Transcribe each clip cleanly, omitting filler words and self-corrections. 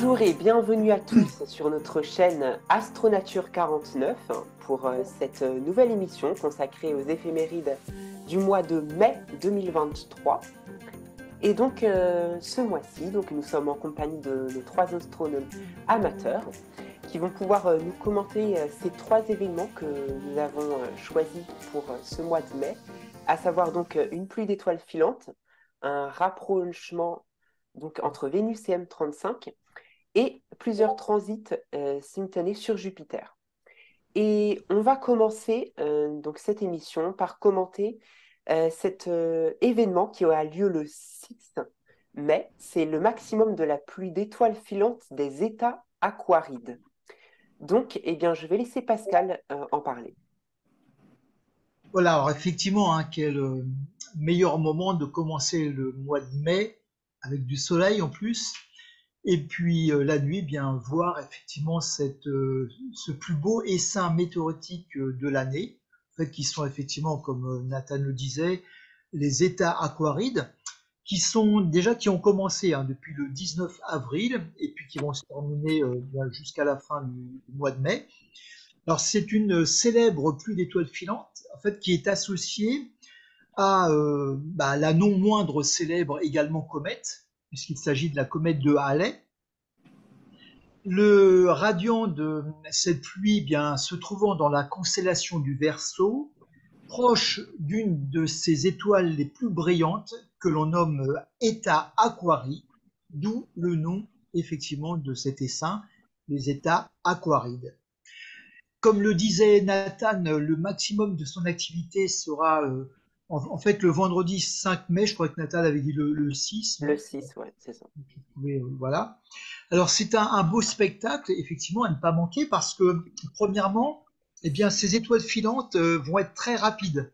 Bonjour et bienvenue à tous sur notre chaîne Astronature 49 pour cette nouvelle émission consacrée aux éphémérides du mois de mai 2023. Et donc ce mois-ci, nous sommes en compagnie de nos trois astronomes amateurs qui vont pouvoir nous commenter ces trois événements que nous avons choisis pour ce mois de mai, à savoir donc une pluie d'étoiles filantes, un rapprochement entre Vénus et M35 et plusieurs transits simultanés sur Jupiter. Et on va commencer cette émission par commenter cet événement qui aura lieu le 6 mai. C'est le maximum de la pluie d'étoiles filantes des états aquarides. Donc, je vais laisser Pascal en parler. Voilà, alors effectivement, quel meilleur moment de commencer le mois de mai avec du soleil en plus, et puis la nuit, bien voir effectivement ce plus beau essaim météoritique de l'année, en fait, qui sont effectivement, comme Nathan le disait, les états aquarides, qui ont commencé depuis le 19 avril et puis qui vont se terminer jusqu'à la fin du mois de mai. Alors c'est une célèbre pluie d'étoiles filantes, en fait, qui est associée à la non moindre célèbre également comète, puisqu'il s'agit de la comète de Halley. Le radiant de cette pluie, se trouvant dans la constellation du Verseau, proche d'une de ces étoiles les plus brillantes que l'on nomme Eta Aquarii, d'où le nom effectivement de cet essaim, les états aquarides. Comme le disait Nathan, le maximum de son activité sera en fait le vendredi 5 mai. Je crois que Nathan avait dit le 6 Le mai. 6, ouais, c'est ça. Voilà. Alors c'est un beau spectacle, effectivement, à ne pas manquer, parce que, premièrement, ces étoiles filantes vont être très rapides,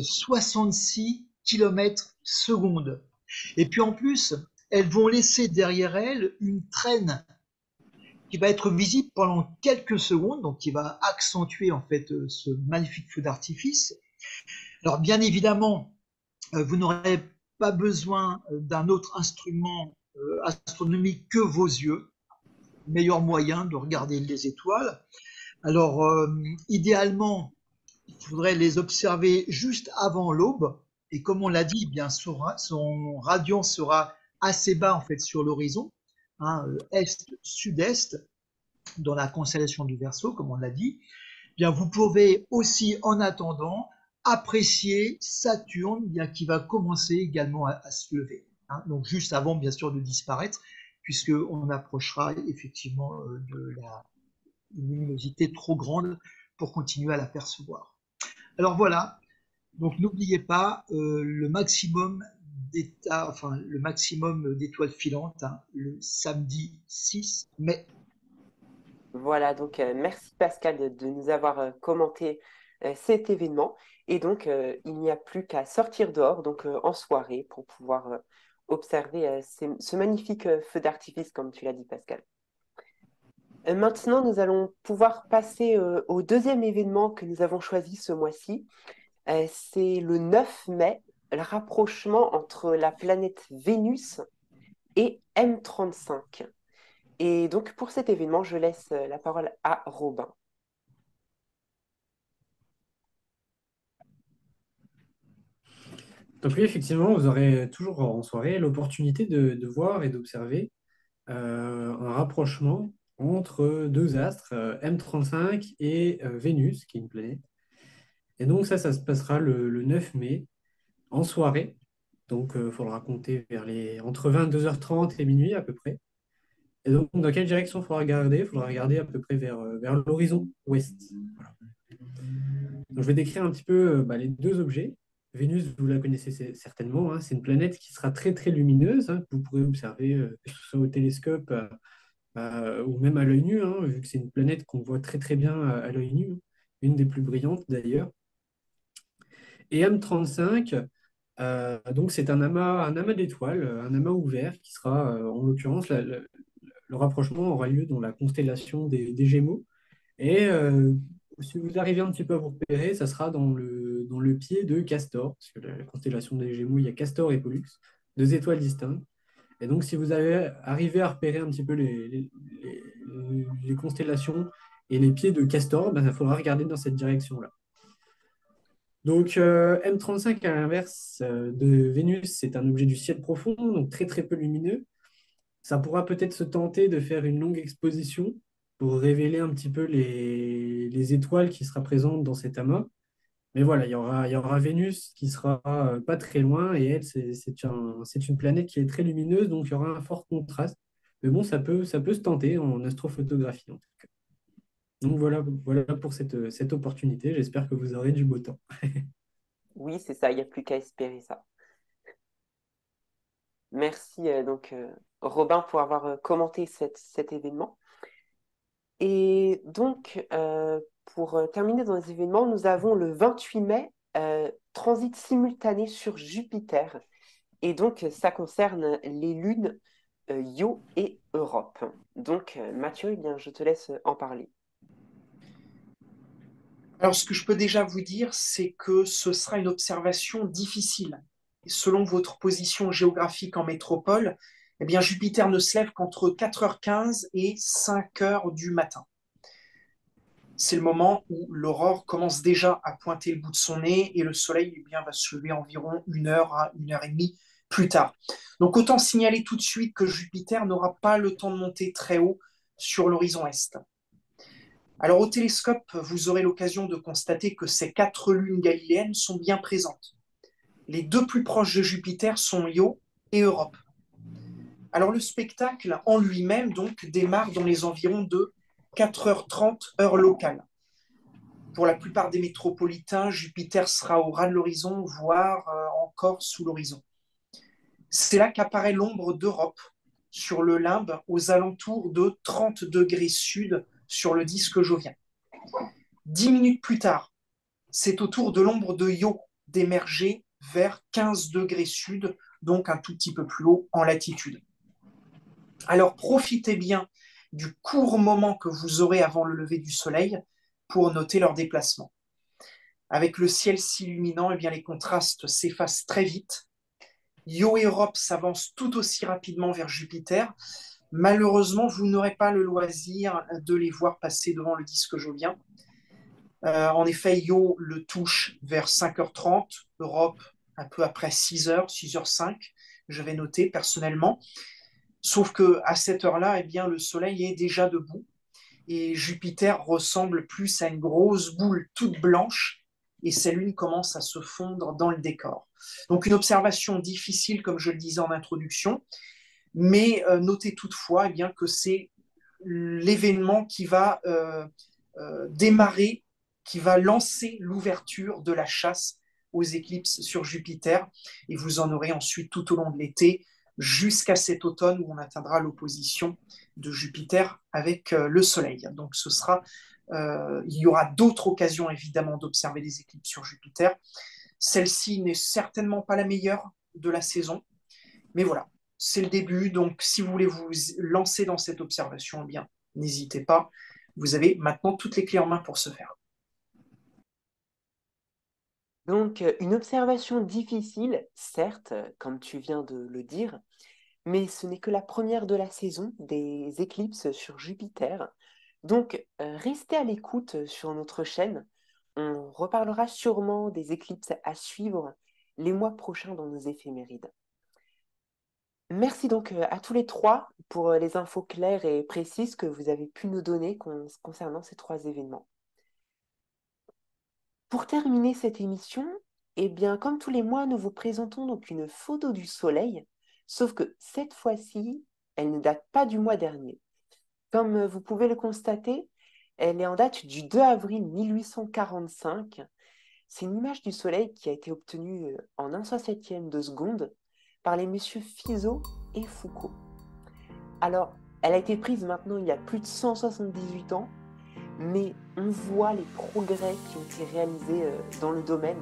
66 km/s. Et puis en plus, elles vont laisser derrière elles une traîne qui va être visible pendant quelques secondes, donc qui va accentuer en fait ce magnifique feu d'artifice. Alors bien évidemment, vous n'aurez pas besoin d'un autre instrument astronomique que vos yeux. Meilleur moyen de regarder les étoiles. Alors idéalement, il faudrait les observer juste avant l'aube. Et comme on l'a dit, son radian sera assez bas en fait sur l'horizon, est-sud-est, dans la constellation du Verseau, comme on l'a dit. Vous pouvez aussi, en attendant, apprécier Saturne, qui va commencer également à se lever. Donc juste avant, bien sûr, de disparaître, puisqu'on approchera effectivement de la luminosité trop grande pour continuer à l'apercevoir. Alors voilà, donc n'oubliez pas le maximum d'étoiles filantes, le samedi 6 mai. Voilà, merci Pascal de nous avoir commenté cet événement. Et il n'y a plus qu'à sortir dehors, en soirée, pour pouvoir observer ce magnifique feu d'artifice, comme tu l'as dit, Pascal. Maintenant, nous allons pouvoir passer au deuxième événement que nous avons choisi ce mois-ci. C'est le 9 mai, le rapprochement entre la planète Vénus et M35. Et donc, pour cet événement, je laisse la parole à Robin. Donc oui, effectivement, vous aurez toujours en soirée l'opportunité de voir et d'observer un rapprochement entre deux astres, M35 et Vénus, qui est une planète. Et donc ça se passera le 9 mai, en soirée. Donc il faudra compter entre 22h30 et minuit à peu près. Et donc dans quelle direction il faudra regarder? Il faudra regarder à peu près vers l'horizon ouest. Voilà. Donc, je vais décrire un petit peu les deux objets. Vénus, vous la connaissez certainement, c'est une planète qui sera très très lumineuse, que vous pourrez observer que ce soit au télescope ou même à l'œil nu, vu que c'est une planète qu'on voit très très bien à l'œil nu, une des plus brillantes d'ailleurs. Et M35, donc c'est un amas d'étoiles, un amas ouvert qui sera, en l'occurrence, le rapprochement aura lieu dans la constellation des Gémeaux. Et si vous arrivez un petit peu à vous repérer, ça sera dans le pied de Castor, parce que la constellation des Gémeaux, il y a Castor et Pollux, deux étoiles distinctes. Et donc, si vous avez arrivé à repérer un petit peu les constellations et les pieds de Castor, ben, il faudra regarder dans cette direction-là. Donc, M35, à l'inverse de Vénus, c'est un objet du ciel profond, donc très très peu lumineux. Ça pourra peut-être se tenter de faire une longue exposition pour révéler un petit peu les étoiles qui sera présentes dans cet amas. Mais voilà, il y aura Vénus qui sera pas très loin et elle, c'est une planète qui est très lumineuse, donc il y aura un fort contraste. Mais bon, ça peut se tenter en astrophotographie, en tout cas. Donc voilà pour cette opportunité. J'espère que vous aurez du beau temps. Oui, c'est ça, il n'y a plus qu'à espérer ça. Merci Robin pour avoir commenté cet événement. Et donc, pour terminer dans les événements, nous avons le 28 mai, transit simultané sur Jupiter. Et donc, ça concerne les lunes Io et Europe. Donc, Mathieu, eh bien, je te laisse en parler. Alors, ce que je peux déjà vous dire, c'est que ce sera une observation difficile. Selon votre position géographique en métropole, eh bien, Jupiter ne se lève qu'entre 4h15 et 5h du matin. C'est le moment où l'aurore commence déjà à pointer le bout de son nez et le soleil eh bien, va se lever environ 1h à 1h30 plus tard. Donc, autant signaler tout de suite que Jupiter n'aura pas le temps de monter très haut sur l'horizon est. Alors au télescope, vous aurez l'occasion de constater que ces 4 lunes galiléennes sont bien présentes. Les 2 plus proches de Jupiter sont Io et Europe. Alors le spectacle en lui-même donc démarre dans les environs de 4h30 heure locale. Pour la plupart des métropolitains, Jupiter sera au ras de l'horizon, voire encore sous l'horizon. C'est là qu'apparaît l'ombre d'Europe sur le limbe aux alentours de 30 degrés sud sur le disque jovien. 10 minutes plus tard, c'est au tour de l'ombre de Io d'émerger vers 15 degrés sud, donc un tout petit peu plus haut en latitude. Alors profitez bien du court moment que vous aurez avant le lever du soleil pour noter leur déplacement. Avec le ciel s'illuminant, eh bien, les contrastes s'effacent très vite. Io et Europe s'avancent tout aussi rapidement vers Jupiter. Malheureusement, vous n'aurez pas le loisir de les voir passer devant le disque jovien. En effet, Io le touche vers 5h30, Europe un peu après 6h, 6h05, je vais noter personnellement. Sauf qu'à cette heure-là, eh bien, le Soleil est déjà debout et Jupiter ressemble plus à une grosse boule toute blanche et sa lune commence à se fondre dans le décor. Donc une observation difficile, comme je le disais en introduction, mais notez toutefois eh bien, que c'est l'événement qui va démarrer, qui va lancer l'ouverture de la chasse aux éclipses sur Jupiter. Et vous en aurez ensuite tout au long de l'été, jusqu'à cet automne où on atteindra l'opposition de Jupiter avec le Soleil. Donc il y aura d'autres occasions évidemment d'observer des éclipses sur Jupiter. Celle-ci n'est certainement pas la meilleure de la saison, mais voilà, c'est le début. Donc si vous voulez vous lancer dans cette observation, eh bien, n'hésitez pas. Vous avez maintenant toutes les clés en main pour ce faire. Donc, une observation difficile, certes, comme tu viens de le dire, mais ce n'est que la première de la saison des éclipses sur Jupiter. Donc, restez à l'écoute sur notre chaîne. On reparlera sûrement des éclipses à suivre les mois prochains dans nos éphémérides. Merci donc à tous les trois pour les infos claires et précises que vous avez pu nous donner concernant ces 3 événements. Pour terminer cette émission, eh bien, comme tous les mois, nous vous présentons donc une photo du soleil, sauf que cette fois-ci, elle ne date pas du mois dernier. Comme vous pouvez le constater, elle est en date du 2 avril 1845. C'est une image du soleil qui a été obtenue en 1/100e de seconde par les messieurs Fizeau et Foucault. Alors, elle a été prise maintenant il y a plus de 178 ans, mais on voit les progrès qui ont été réalisés dans le domaine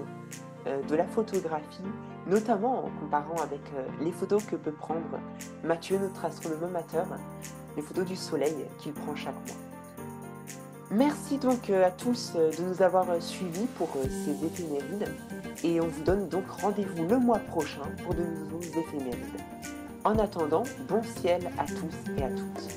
de la photographie, notamment en comparant avec les photos que peut prendre Mathieu, notre astronome amateur, les photos du soleil qu'il prend chaque mois. Merci donc à tous de nous avoir suivis pour ces éphémérides et on vous donne donc rendez-vous le mois prochain pour de nouveaux éphémérides. En attendant, bon ciel à tous et à toutes.